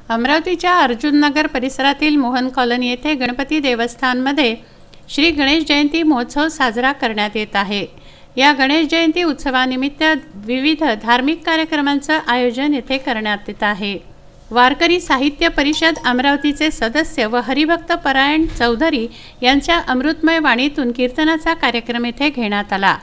अमरावतीच्या अर्जुननगर परिसरातील मोहन कॉलनी येथे गणपती देवस्थानमध्ये श्री गणेश जयंती महोत्सव साजरा करण्यात येत आहे। या गणेश जयंती उत्सवानिमित्त विविध धार्मिक कार्यक्रमांचं आयोजन येथे करण्यात येत आहे। वारकरी साहित्य परिषद अमरावतीचे सदस्य व हरिभक्त परायण चौधरी यांच्या अमृतमय वाणीतून कीर्तनाचा कार्यक्रम येथे घेण्यात आला।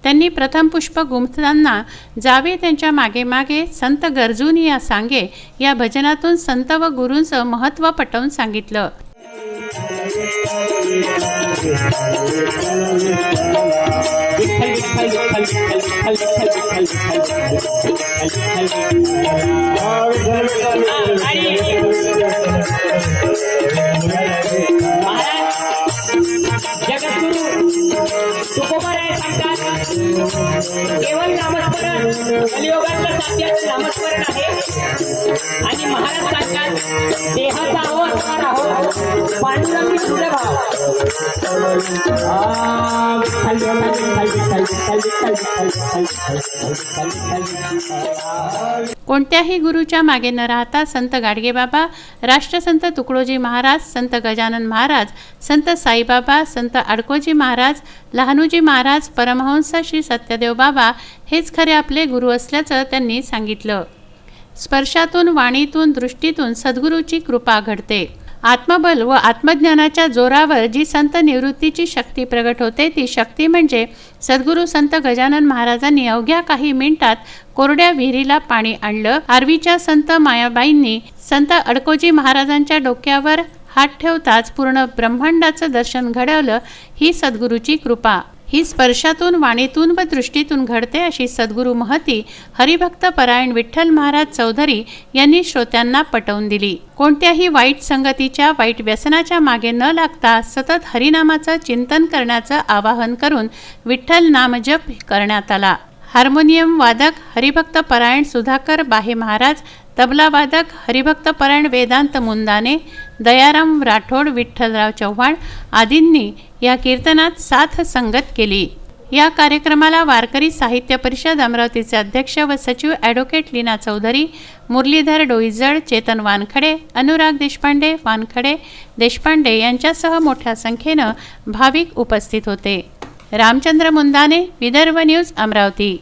त्यांनी प्रथम पुष्प गुंफताना जावे त्यांच्या मागे मागे संत गरजूनी या सांगे या भजनातून संत व गुरूंचं महत्त्व पटवून सांगितलं। केवळ नामस्मरण कलियुगातलं सत्याचं नामस्मरण आहे आणि महाराज सांगतात देहाचा अवतार आहोत पांडुरंगी तुझे भाव। कोणत्याही गुरुच्या मागे न राहता संत गाडगेबाबा, राष्ट्रसंत तुकडोजी महाराज, संत गजानन महाराज, संत साईबाबा, संत अडकोजी महाराज, लहानूजी महाराज, परमहंस श्री सत्यदेव बाबा हेच खरे आपले गुरु असल्याचं त्यांनी सांगितलं। स्पर्शातून, वाणीतून, दृष्टीतून सद्गुरूची कृपा घडते। आत्मबल व आत्मज्ञानाच्या जोरावर जी संत निवृत्तीची शक्ती प्रगट होते ती शक्ती म्हणजे सद्गुरू संत गजानन महाराजांनी अवघ्या काही मिनिटात कोरड्या विहिरीला पाणी आणलं। आर्वीच्या संत मायाबाईंनी संत अडकोजी महाराजांच्या डोक्यावर हात ठेवताच पूर्ण ब्रह्मांडाचं दर्शन घडवलं। ही सद्गुरूची कृपा ही स्पर्शातून, वाणीतून व दृष्टीतून घडते अशी सद्गुरू महती हरिभक्त परायण विठ्ठल महाराज चौधरी यांनी श्रोत्यांना पटवून दिली। कोणत्याही वाईट संगतीच्या, वाईट व्यसनाच्या मागे न लागता सतत हरिनामाचं चिंतन करण्याचं आवाहन करून विठ्ठल नामजप करण्यात आला। हार्मोनियम वादक हरिभक्त परायण सुधाकर बाहे महाराज, तबला वादक हरिभक्त परायण वेदांत मुंदाने, दयाराम राठोड, विठ्ठलराव चव्हाण आदींनी या कीर्तनात साथ संगत केली। या कार्यक्रमाला वारकरी साहित्य परिषद अमरावतीचे अध्यक्ष व सचिव ॲडव्होकेट लीना चौधरी, मुरलीधर डोईजड, चेतन वानखडे, अनुराग देशपांडे, वानखडे, देशपांडे यांच्यासह मोठ्या संख्येनं भाविक उपस्थित होते। रामचंद्र मुंदाने, विदर्भ न्यूज, अमरावती।